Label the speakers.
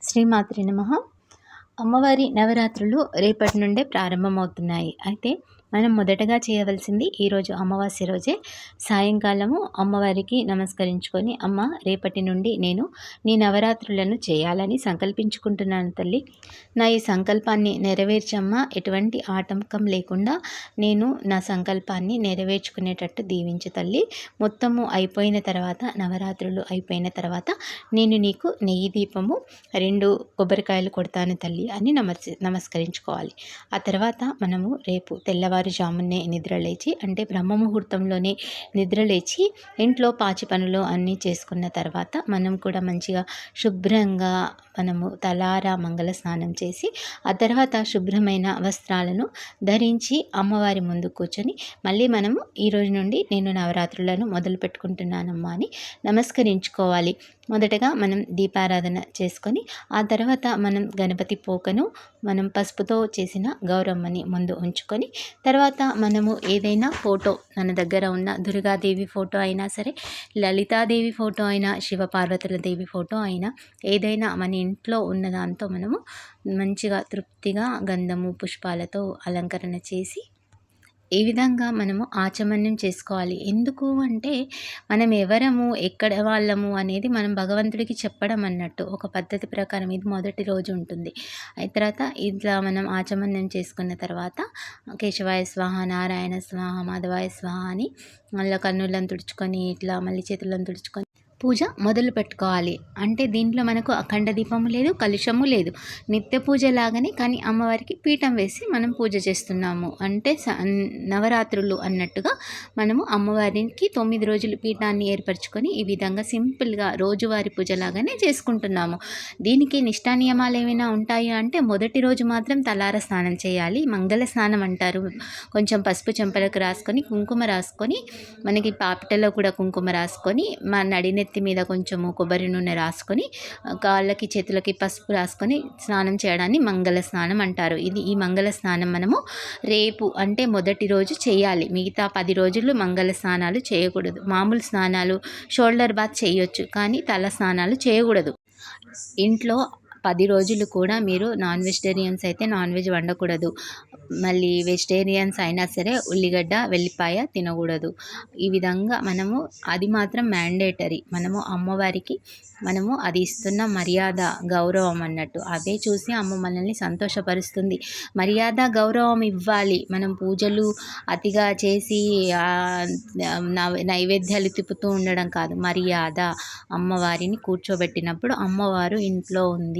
Speaker 1: శ్రీమాత్రే నమః. అమ్మవారి నవరాత్రులు రేపటి నుండే ప్రారంభమవుతున్నాయి. అయితే మనం మొదటగా చేయవలసింది ఈరోజు అమావాస్య రోజే సాయంకాలము అమ్మవారికి నమస్కరించుకొని, అమ్మ రేపటి నుండి నేను నీ నవరాత్రులను చేయాలని సంకల్పించుకుంటున్నాను తల్లి. నా ఈ సంకల్పాన్ని నెరవేర్చమ్మా, ఎటువంటి ఆటంకం లేకుండా నేను నా సంకల్పాన్ని నెరవేర్చుకునేటట్టు దీవించు తల్లి. మొత్తము అయిపోయిన తర్వాత, నవరాత్రులు అయిపోయిన తర్వాత నేను నీకు నెయ్యి దీపము 2 కొబ్బరికాయలు కొడతాను తల్లి అని నమస్కరించుకోవాలి. ఆ తర్వాత మనము రేపు తెల్లవారుజామునే నిద్రలేచి, అంటే బ్రహ్మముహూర్తంలోనే నిద్రలేచి ఇంట్లో పాచి పనులు అన్నీ చేసుకున్న తర్వాత మనం కూడా మంచిగా శుభ్రంగా మనము తలారా మంగళ స్నానం చేసి, ఆ తర్వాత శుభ్రమైన వస్త్రాలను ధరించి అమ్మవారి ముందు కూర్చొని మళ్ళీ మనము ఈరోజు నుండి నేను నవరాత్రులను మొదలు పెట్టుకుంటున్నానమ్మా అని నమస్కరించుకోవాలి. మొదటగా మనం దీపారాధన చేసుకొని, ఆ తర్వాత మనం గణపతి పోకను మనం పసుపుతో చేసిన గౌరమ్మని ముందు ఉంచుకొని, తర్వాత మనము ఏదైనా ఫోటో, మన దగ్గర ఉన్న దుర్గాదేవి ఫోటో అయినా సరే, లలితాదేవి ఫోటో అయినా, శివపార్వతుల దేవి ఫోటో అయినా, ఏదైనా మన ఇంట్లో ఉన్న దాంతో మనము మంచిగా తృప్తిగా గంధము పుష్పాలతో అలంకరణ చేసి ఈ విధంగా మనము ఆచమన్యం చేసుకోవాలి. ఎందుకు అంటే మనం ఎవరము, ఎక్కడ వాళ్ళము అనేది మనం భగవంతుడికి చెప్పడం అన్నట్టు. ఒక పద్ధతి ప్రకారం ఇది మొదటి రోజు ఉంటుంది. అయిన తర్వాత ఇట్లా మనం ఆచమన్యం చేసుకున్న తర్వాత కేశవాయ స్వాహ, నారాయణ స్వాహ, మాధవాయ స్వాహ అని మళ్ళీ కన్నులను తుడుచుకొని, ఇట్లా మళ్ళీ చేతులను తుడుచుకొని పూజ మొదలు పెట్టుకోవాలి. అంటే దీంట్లో మనకు అఖండ దీపము లేదు, కలుషము లేదు, నిత్య పూజ లాగానే, కానీ అమ్మవారికి పీఠం వేసి మనం పూజ చేస్తున్నాము. అంటే నవరాత్రులు అన్నట్టుగా మనము అమ్మవారికి 9 రోజులు పీఠాన్ని ఏర్పరచుకొని ఈ విధంగా సింపుల్గా రోజువారి పూజలాగానే చేసుకుంటున్నాము. దీనికి నిష్టా నియమాలు ఏమైనా ఉంటాయి అంటే, మొదటి రోజు మాత్రం తలార స్నానం చేయాలి. మంగళ స్నానం అంటారు. కొంచెం పసుపు చెంపలకు రాసుకొని, కుంకుమ రాసుకొని, మనకి పాపిటలో కూడా కుంకుమ రాసుకొని, మా నడినెత్తి మీద కొంచెము కొబ్బరి నూనె రాసుకొని, కాళ్ళకి చేతులకి పసుపు రాసుకొని స్నానం చేయడాన్ని మంగళ స్నానం అంటారు. ఈ మంగళ స్నానం మనము రేపు అంటే మొదటి రోజు చేయాలి. మిగతా 10 రోజులు మంగళ స్నానాలు చేయకూడదు. మామూలు స్నానాలు, షోల్డర్ బాత్ చేయొచ్చు, కానీ తల స్నానాలు చేయకూడదు. ఇంట్లో 10 రోజులు కూడా మీరు నాన్ వెజిటేరియన్స్ అయితే నాన్ వెజ్ వండకూడదు. మళ్ళీ వెజిటేరియన్స్ అయినా సరే ఉల్లిగడ్డ, వెల్లిపాయ తినకూడదు. ఈ విధంగా మనము అది మాత్రం మ్యాండేటరీ. మనము అమ్మవారికి మనము అది ఇస్తున్న మర్యాద, గౌరవం అన్నట్టు. అదే చూసి అమ్మ మనల్ని సంతోషపరుస్తుంది. మర్యాద, గౌరవం ఇవ్వాలి. మనం పూజలు అతిగా చేసి నైవేద్యాలు తిప్పుతూ ఉండడం కాదు. మర్యాద, అమ్మవారిని కూర్చోబెట్టినప్పుడు అమ్మవారు ఇంట్లో ఉంది